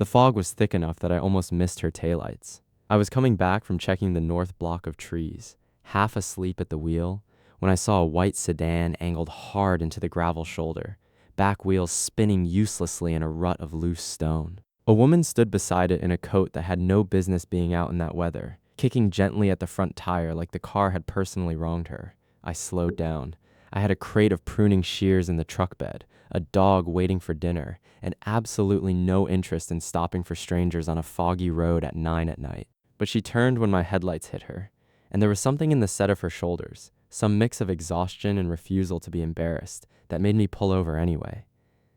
The fog was thick enough that I almost missed her taillights. I was coming back from checking the north block of trees, half asleep at the wheel, when I saw a white sedan angled hard into the gravel shoulder, back wheels spinning uselessly in a rut of loose stone. A woman stood beside it in a coat that had no business being out in that weather, kicking gently at the front tire like the car had personally wronged her. I slowed down. I had a crate of pruning shears in the truck bed, a dog waiting for dinner, and absolutely no interest in stopping for strangers on a foggy road at 9 at night. But she turned when my headlights hit her, and there was something in the set of her shoulders, some mix of exhaustion and refusal to be embarrassed, that made me pull over anyway.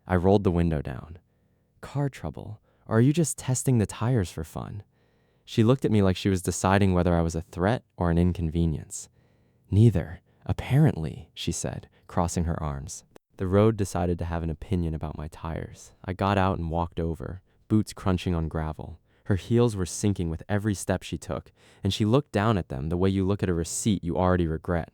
I rolled the window down. Car trouble? Or are you just testing the tires for fun? She looked at me like she was deciding whether I was a threat or an inconvenience. Neither, apparently, she said, crossing her arms. The road decided to have an opinion about my tires. I got out and walked over, boots crunching on gravel. Her heels were sinking with every step she took, and she looked down at them the way you look at a receipt you already regret.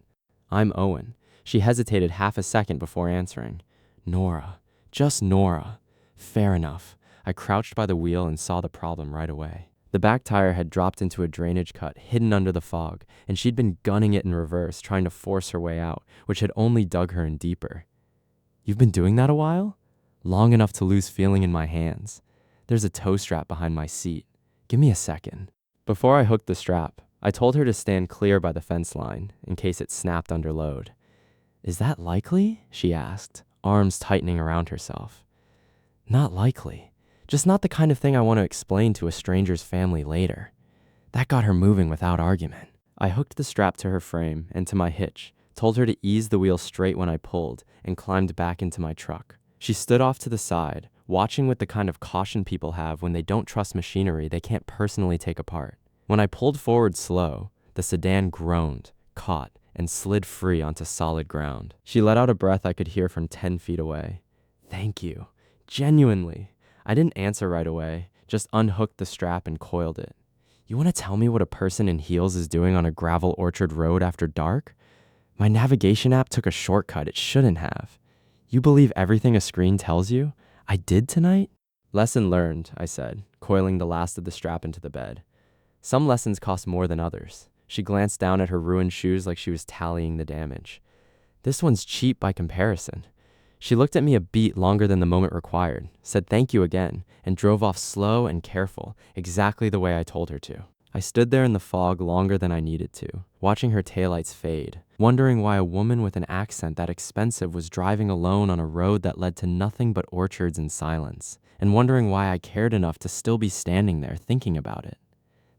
I'm Owen. She hesitated half a second before answering. Nora. Just Nora. Fair enough. I crouched by the wheel and saw the problem right away. The back tire had dropped into a drainage cut hidden under the fog, and she'd been gunning it in reverse, trying to force her way out, which had only dug her in deeper. You've been doing that a while? Long enough to lose feeling in my hands. There's a tow strap behind my seat. Give me a second. Before I hooked the strap, I told her to stand clear by the fence line, in case it snapped under load. Is that likely? She asked, arms tightening around herself. Not likely. Just not the kind of thing I want to explain to a stranger's family later. That got her moving without argument. I hooked the strap to her frame and to my hitch, told her to ease the wheel straight when I pulled, and climbed back into my truck. She stood off to the side, watching with the kind of caution people have when they don't trust machinery they can't personally take apart. When I pulled forward slow, the sedan groaned, caught, and slid free onto solid ground. She let out a breath I could hear from 10 feet away. Thank you. Genuinely. I didn't answer right away, just unhooked the strap and coiled it. You want to tell me what a person in heels is doing on a gravel orchard road after dark? My navigation app took a shortcut it shouldn't have. You believe everything a screen tells you? I did tonight? Lesson learned, I said, coiling the last of the strap into the bed. Some lessons cost more than others. She glanced down at her ruined shoes like she was tallying the damage. This one's cheap by comparison. She looked at me a beat longer than the moment required, said thank you again, and drove off slow and careful, exactly the way I told her to. I stood there in the fog longer than I needed to, watching her taillights fade, wondering why a woman with an accent that expensive was driving alone on a road that led to nothing but orchards and silence, and wondering why I cared enough to still be standing there thinking about it.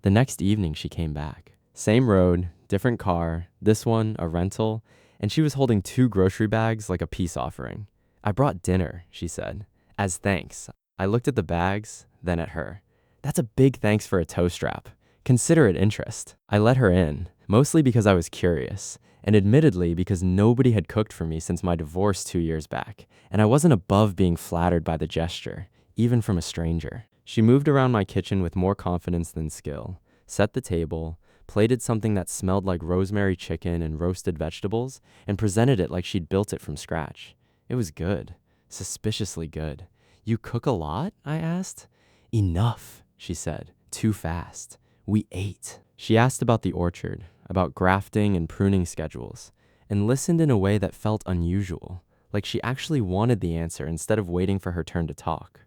The next evening she came back. Same road, different car, this one a rental, and she was holding 2 grocery bags like a peace offering. I brought dinner, she said. As thanks. I looked at the bags, then at her. That's a big thanks for a tow strap. Considerate interest. I let her in, mostly because I was curious, and admittedly because nobody had cooked for me since my divorce 2 years back, and I wasn't above being flattered by the gesture, even from a stranger. She moved around my kitchen with more confidence than skill, set the table, plated something that smelled like rosemary chicken and roasted vegetables, and presented it like she'd built it from scratch. It was good. Suspiciously good. You cook a lot? I asked. Enough, she said. Too fast. We ate. She asked about the orchard, about grafting and pruning schedules, and listened in a way that felt unusual, like she actually wanted the answer instead of waiting for her turn to talk.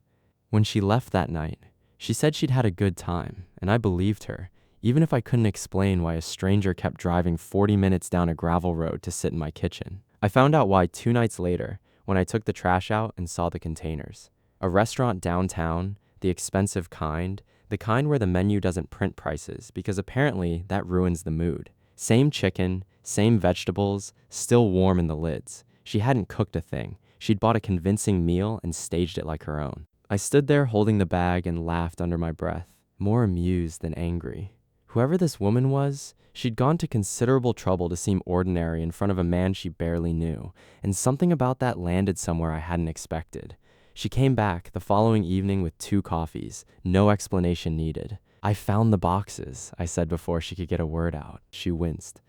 When she left that night, she said she'd had a good time, and I believed her, even if I couldn't explain why a stranger kept driving 40 minutes down a gravel road to sit in my kitchen. I found out why 2 nights later, when I took the trash out and saw the containers. A restaurant downtown, the expensive kind, the kind where the menu doesn't print prices, because apparently that ruins the mood. Same chicken, same vegetables, still warm in the lids. She hadn't cooked a thing. She'd bought a convincing meal and staged it like her own. I stood there holding the bag and laughed under my breath, more amused than angry. Whoever this woman was, she'd gone to considerable trouble to seem ordinary in front of a man she barely knew, and something about that landed somewhere I hadn't expected. She came back the following evening with 2 coffees, no explanation needed. I found the boxes, I said before she could get a word out. She winced.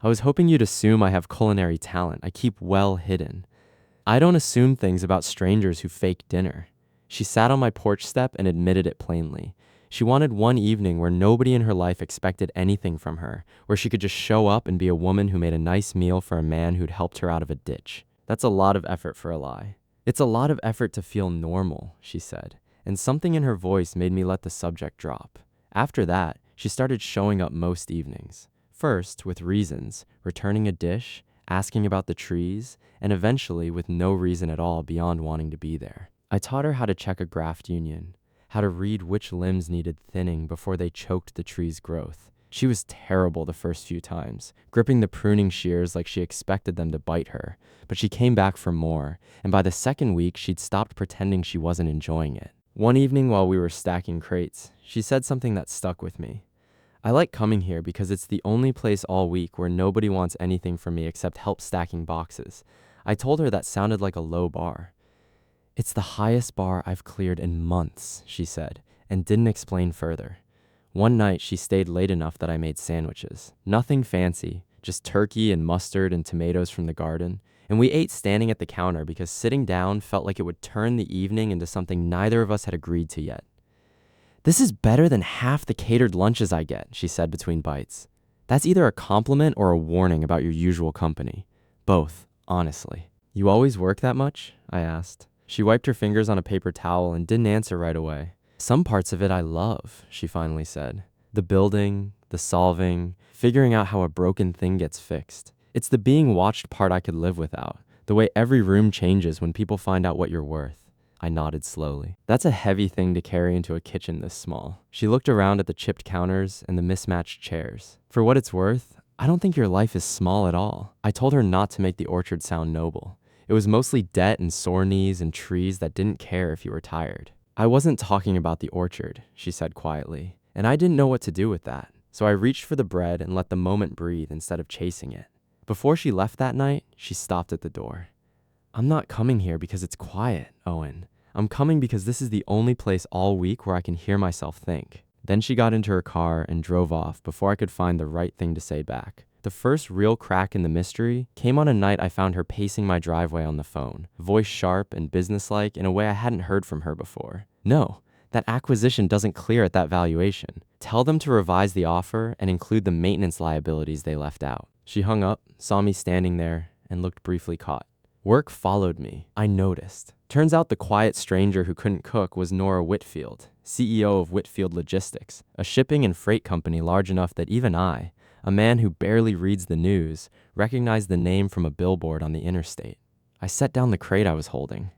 I was hoping you'd assume I have culinary talent I keep well hidden. I don't assume things about strangers who fake dinner. She sat on my porch step and admitted it plainly. She wanted one evening where nobody in her life expected anything from her, where she could just show up and be a woman who made a nice meal for a man who'd helped her out of a ditch. That's a lot of effort for a lie. It's a lot of effort to feel normal, she said, and something in her voice made me let the subject drop. After that, she started showing up most evenings. First, with reasons, returning a dish, asking about the trees, and eventually with no reason at all beyond wanting to be there. I taught her how to check a graft union, how to read which limbs needed thinning before they choked the tree's growth. She was terrible the first few times, gripping the pruning shears like she expected them to bite her, but she came back for more, and by the second week she'd stopped pretending she wasn't enjoying it. One evening while we were stacking crates, she said something that stuck with me. I like coming here because it's the only place all week where nobody wants anything from me except help stacking boxes. I told her that sounded like a low bar. It's the highest bar I've cleared in months, she said, and didn't explain further. One night she stayed late enough that I made sandwiches. Nothing fancy, just turkey and mustard and tomatoes from the garden. And we ate standing at the counter because sitting down felt like it would turn the evening into something neither of us had agreed to yet. "This is better than half the catered lunches I get," she said between bites. "That's either a compliment or a warning about your usual company. Both, honestly." "You always work that much?" I asked. She wiped her fingers on a paper towel and didn't answer right away. "Some parts of it I love," she finally said. "The building, the solving, figuring out how a broken thing gets fixed. It's the being watched part I could live without, the way every room changes when people find out what you're worth." I nodded slowly. "That's a heavy thing to carry into a kitchen this small." She looked around at the chipped counters and the mismatched chairs. "For what it's worth, I don't think your life is small at all." I told her not to make the orchard sound noble. It was mostly debt and sore knees and trees that didn't care if you were tired. "I wasn't talking about the orchard," she said quietly, and I didn't know what to do with that. So I reached for the bread and let the moment breathe instead of chasing it. Before she left that night, she stopped at the door. "I'm not coming here because it's quiet, Owen. I'm coming because this is the only place all week where I can hear myself think." Then she got into her car and drove off before I could find the right thing to say back. The first real crack in the mystery came on a night I found her pacing my driveway on the phone, voice sharp and businesslike in a way I hadn't heard from her before. "No, that acquisition doesn't clear at that valuation. Tell them to revise the offer and include the maintenance liabilities they left out." She hung up, saw me standing there, and looked briefly caught. Work followed me. I noticed. Turns out the quiet stranger who couldn't cook was Nora Whitfield, CEO of Whitfield Logistics, a shipping and freight company large enough that even I, a man who barely reads the news, recognized the name from a billboard on the interstate. I set down the crate I was holding.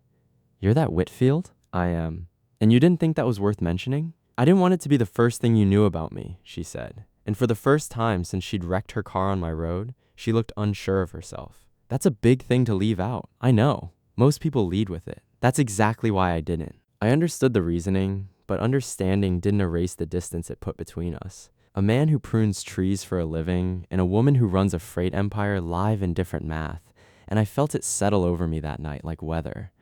"You're that Whitfield?" "I am." "And you didn't think that was worth mentioning?" "I didn't want it to be the first thing you knew about me," she said. And for the first time since she'd wrecked her car on my road, she looked unsure of herself. "That's a big thing to leave out. I know. Most people lead with it. That's exactly why I didn't." I understood the reasoning, but understanding didn't erase the distance it put between us. A man who prunes trees for a living and a woman who runs a freight empire live in different math, and I felt it settle over me that night like weather.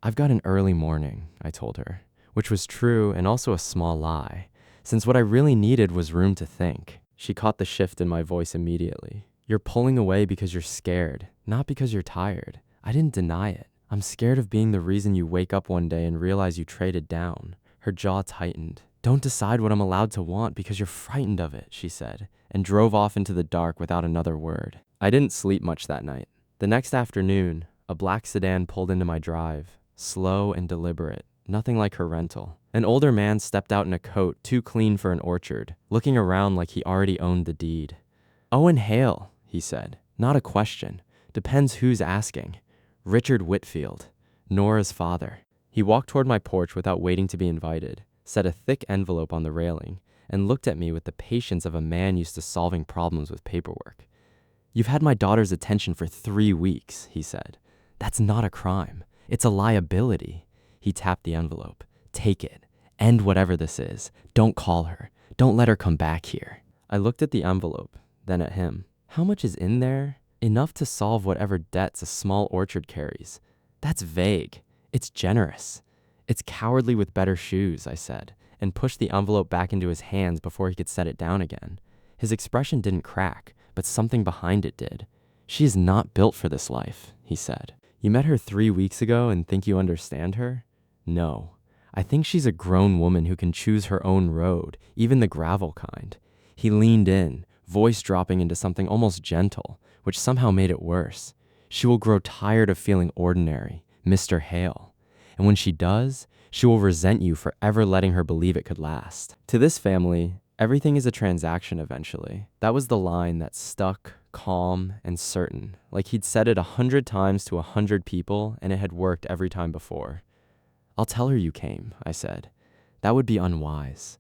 "I've got an early morning," I told her, which was true and also a small lie, since what I really needed was room to think. She caught the shift in my voice immediately. "You're pulling away because you're scared, not because you're tired." I didn't deny it. "I'm scared of being the reason you wake up one day and realize you traded down." Her jaw tightened. "Don't decide what I'm allowed to want because you're frightened of it," she said, and drove off into the dark without another word. I didn't sleep much that night. The next afternoon, a black sedan pulled into my drive, slow and deliberate, nothing like her rental. An older man stepped out in a coat too clean for an orchard, looking around like he already owned the deed. "Owen Hale," he said. "Not a question. Depends who's asking. Richard Whitfield, Nora's father." He walked toward my porch without waiting to be invited, set a thick envelope on the railing, and looked at me with the patience of a man used to solving problems with paperwork. "You've had my daughter's attention for 3 weeks, he said. "That's not a crime. It's a liability." He tapped the envelope. "Take it. End whatever this is. Don't call her. Don't let her come back here." I looked at the envelope, then at him. How much is in there? Enough to solve whatever debts a small orchard carries. That's vague. It's generous. "It's cowardly with better shoes," I said, and pushed the envelope back into his hands before he could set it down again. His expression didn't crack, but something behind it did. "She is not built for this life," he said. "You met her 3 weeks ago and think you understand her? No. I think she's a grown woman who can choose her own road, even the gravel kind. He leaned in, voice dropping into something almost gentle, which somehow made it worse. She will grow tired of feeling ordinary, Mr. Hale. And when she does, she will resent you for ever letting her believe it could last. To this family, everything is a transaction eventually. That was the line that stuck, calm, and certain, like he'd said it 100 times to 100 people and it had worked every time before. I'll tell her you came, I said. That would be unwise.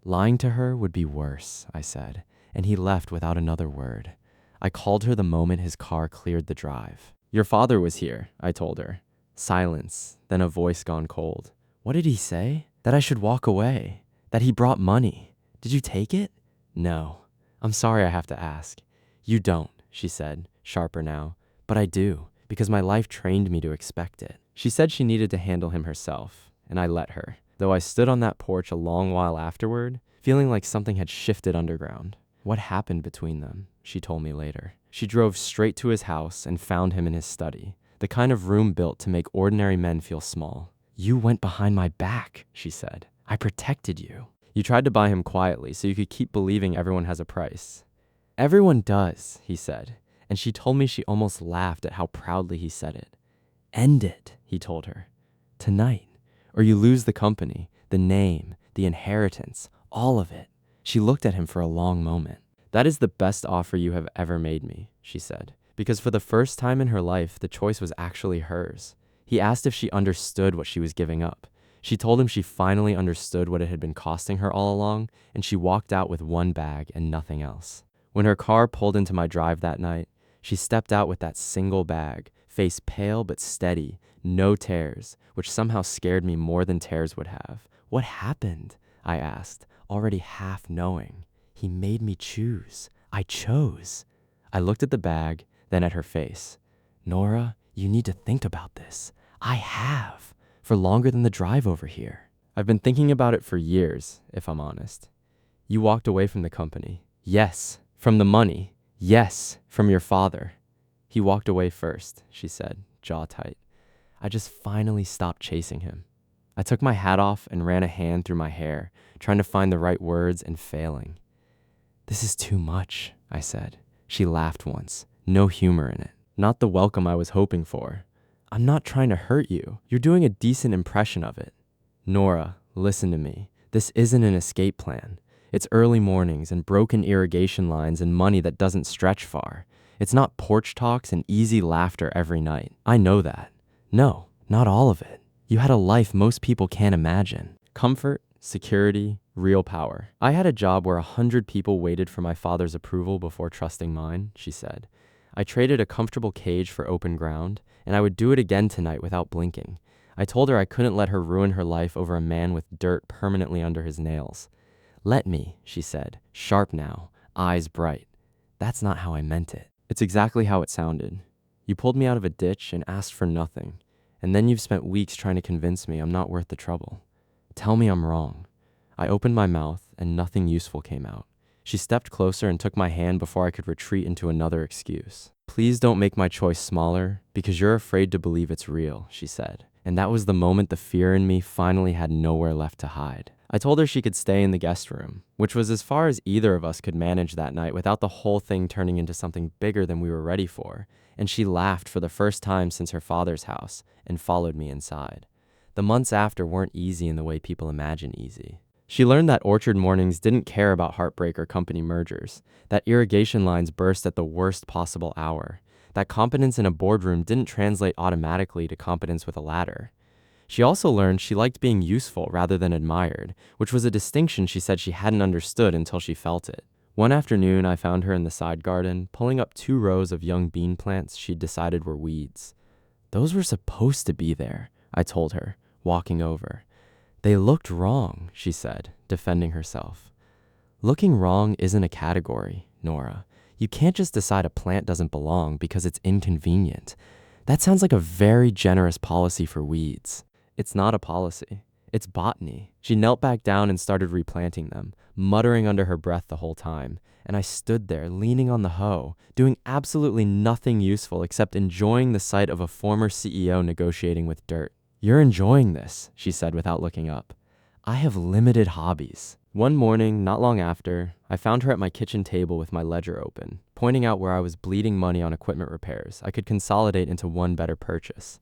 Lying to her would be worse, I said, and he left without another word. I called her the moment his car cleared the drive. Your father was here, I told her. Silence, then a voice gone cold. What did he say? That I should walk away. That he brought money. Did you take it? No. I'm sorry I have to ask. You don't, she said, sharper now. But I do, because my life trained me to expect it. She said she needed to handle him herself, and I let her, though I stood on that porch a long while afterward, feeling like something had shifted underground. What happened between them, she told me later. She drove straight to his house and found him in his study, the kind of room built to make ordinary men feel small. You went behind my back, she said. I protected you. You tried to buy him quietly so you could keep believing everyone has a price. Everyone does, he said, and she told me she almost laughed at how proudly he said it. End it, he told her. Tonight, or you lose the company, the name, the inheritance, all of it. She looked at him for a long moment. That is the best offer you have ever made me, she said, because for the first time in her life, the choice was actually hers. He asked if she understood what she was giving up. She told him she finally understood what it had been costing her all along, and she walked out with one bag and nothing else. When her car pulled into my drive that night, she stepped out with that single bag, face pale but steady, no tears, which somehow scared me more than tears would have. What happened? I asked, already half knowing. He made me choose. I chose. I looked at the bag, then at her face. Nora, you need to think about this. I have, for longer than the drive over here. I've been thinking about it for years, if I'm honest. You walked away from the company. Yes, from the money. Yes, from your father. He walked away first, she said, jaw tight. I just finally stopped chasing him. I took my hat off and ran a hand through my hair, trying to find the right words and failing. This is too much, I said. She laughed once, no humor in it. Not the welcome I was hoping for. I'm not trying to hurt you. You're doing a decent impression of it. Nora, listen to me. This isn't an escape plan. It's early mornings and broken irrigation lines and money that doesn't stretch far. It's not porch talks and easy laughter every night. I know that. No, not all of it. You had a life most people can't imagine. Comfort, security, real power. I had a job where 100 people waited for my father's approval before trusting mine, she said. I traded a comfortable cage for open ground, and I would do it again tonight without blinking. I told her I couldn't let her ruin her life over a man with dirt permanently under his nails. Let me, she said, sharp now, eyes bright. That's not how I meant it. It's exactly how it sounded. You pulled me out of a ditch and asked for nothing, and then you've spent weeks trying to convince me I'm not worth the trouble. Tell me I'm wrong. I opened my mouth, and nothing useful came out. She stepped closer and took my hand before I could retreat into another excuse. Please don't make my choice smaller, because you're afraid to believe it's real, she said. And that was the moment the fear in me finally had nowhere left to hide. I told her she could stay in the guest room, which was as far as either of us could manage that night without the whole thing turning into something bigger than we were ready for, and she laughed for the first time since her father's house and followed me inside. The months after weren't easy in the way people imagine easy. She learned that Orchard Mornings didn't care about heartbreak or company mergers, that irrigation lines burst at the worst possible hour, that competence in a boardroom didn't translate automatically to competence with a ladder. She also learned she liked being useful rather than admired, which was a distinction she said she hadn't understood until she felt it. One afternoon, I found her in the side garden, pulling up 2 rows of young bean plants she'd decided were weeds. Those were supposed to be there, I told her, walking over. They looked wrong, she said, defending herself. Looking wrong isn't a category, Nora. You can't just decide a plant doesn't belong because it's inconvenient. That sounds like a very generous policy for weeds. It's not a policy. It's botany. She knelt back down and started replanting them, muttering under her breath the whole time, and I stood there leaning on the hoe, doing absolutely nothing useful except enjoying the sight of a former CEO negotiating with dirt. "You're enjoying this," she said without looking up. "I have limited hobbies." One morning, not long after, I found her at my kitchen table with my ledger open, pointing out where I was bleeding money on equipment repairs I could consolidate into one better purchase.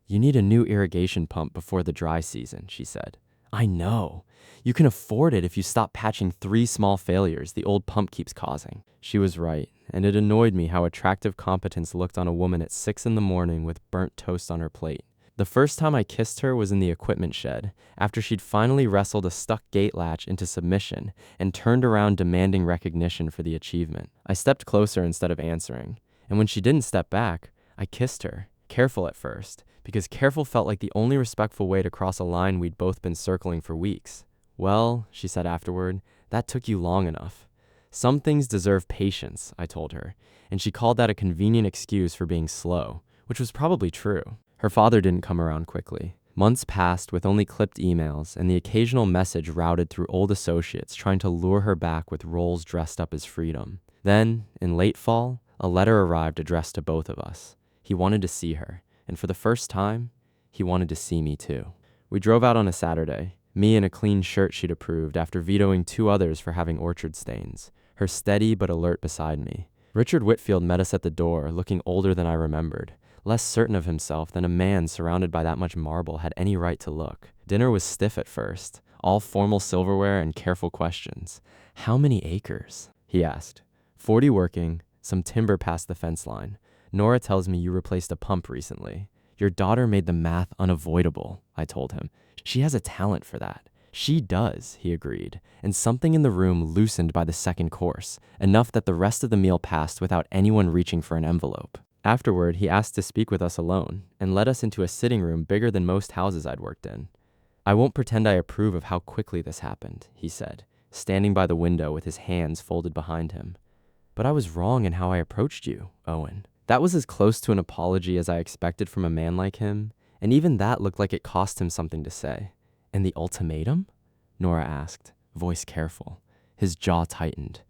"You need a new irrigation pump before the dry season," she said. "I know. You can afford it if you stop patching 3 small failures the old pump keeps causing." She was right, and it annoyed me how attractive competence looked on a woman at 6 in the morning with burnt toast on her plate. The first time I kissed her was in the equipment shed, after she'd finally wrestled a stuck gate latch into submission and turned around demanding recognition for the achievement. I stepped closer instead of answering, and when she didn't step back, I kissed her, careful at first, because careful felt like the only respectful way to cross a line we'd both been circling for weeks. "Well," she said afterward, "that took you long enough." "Some things deserve patience," I told her, and she called that a convenient excuse for being slow, which was probably true. Her father didn't come around quickly. Months passed with only clipped emails and the occasional message routed through old associates trying to lure her back with roles dressed up as freedom. Then, in late fall, a letter arrived addressed to both of us. He wanted to see her, and for the first time, he wanted to see me too. We drove out on a Saturday, me in a clean shirt she'd approved after vetoing 2 others for having orchard stains, her steady but alert beside me. Richard Whitfield met us at the door, looking older than I remembered, less certain of himself than a man surrounded by that much marble had any right to look. Dinner was stiff at first, all formal silverware and careful questions. "How many acres?" he asked. 40 working, some timber past the fence line. "Nora tells me you replaced a pump recently. Your daughter made the math unavoidable," I told him. "She has a talent for that." "She does," he agreed, and something in the room loosened by the second course, enough that the rest of the meal passed without anyone reaching for an envelope. Afterward, he asked to speak with us alone, and led us into a sitting room bigger than most houses I'd worked in. "I won't pretend I approve of how quickly this happened," he said, standing by the window with his hands folded behind him. "But I was wrong in how I approached you, Owen." That was as close to an apology as I expected from a man like him, and even that looked like it cost him something to say. "And the ultimatum?" Nora asked, voice careful. His jaw tightened.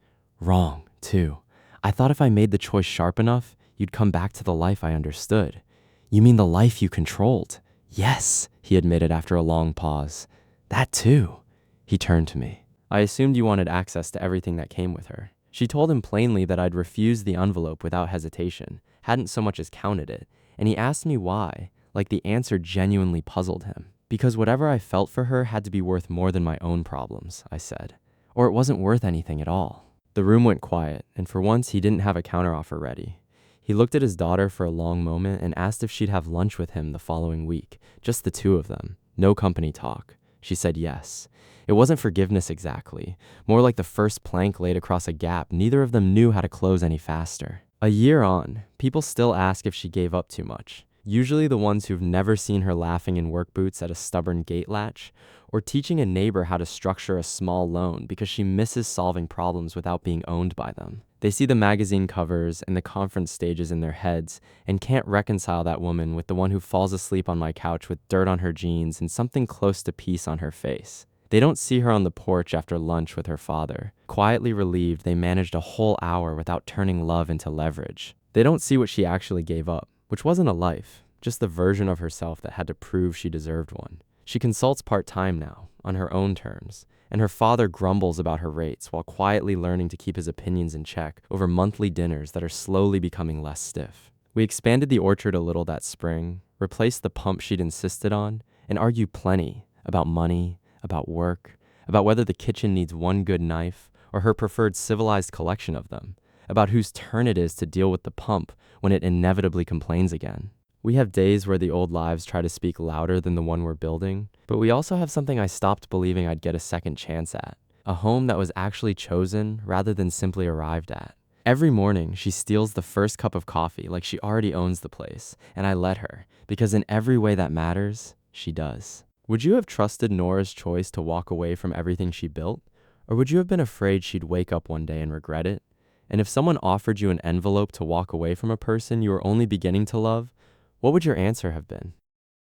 "Wrong, too. I thought if I made the choice sharp enough, you'd come back to the life I understood." "You mean the life you controlled?" "Yes," he admitted after a long pause. "That too." He turned to me. "I assumed you wanted access to everything that came with her." She told him plainly that I'd refused the envelope without hesitation, hadn't so much as counted it, and he asked me why, like the answer genuinely puzzled him. "Because whatever I felt for her had to be worth more than my own problems," I said. "Or it wasn't worth anything at all." The room went quiet, and for once he didn't have a counteroffer ready. He looked at his daughter for a long moment and asked if she'd have lunch with him the following week, just the 2 of them, no company talk. She said yes. It wasn't forgiveness exactly, more like the first plank laid across a gap neither of them knew how to close any faster. A year on, people still ask if she gave up too much. Usually the ones who've never seen her laughing in work boots at a stubborn gate latch, or teaching a neighbor how to structure a small loan because she misses solving problems without being owned by them. They see the magazine covers and the conference stages in their heads and can't reconcile that woman with the one who falls asleep on my couch with dirt on her jeans and something close to peace on her face. They don't see her on the porch after lunch with her father, quietly relieved they managed a whole hour without turning love into leverage. They don't see what she actually gave up, which wasn't a life, just the version of herself that had to prove she deserved one. She consults part-time now, on her own terms, and her father grumbles about her rates while quietly learning to keep his opinions in check over monthly dinners that are slowly becoming less stiff. We expanded the orchard a little that spring, replaced the pump she'd insisted on, and argued plenty about money, about work, about whether the kitchen needs one good knife or her preferred civilized collection of them, about whose turn it is to deal with the pump when it inevitably complains again. We have days where the old lives try to speak louder than the one we're building, but we also have something I stopped believing I'd get a second chance at, a home that was actually chosen rather than simply arrived at. Every morning, she steals the first cup of coffee like she already owns the place, and I let her, because in every way that matters, she does. Would you have trusted Nora's choice to walk away from everything she built? Or would you have been afraid she'd wake up one day and regret it? And if someone offered you an envelope to walk away from a person you were only beginning to love, what would your answer have been?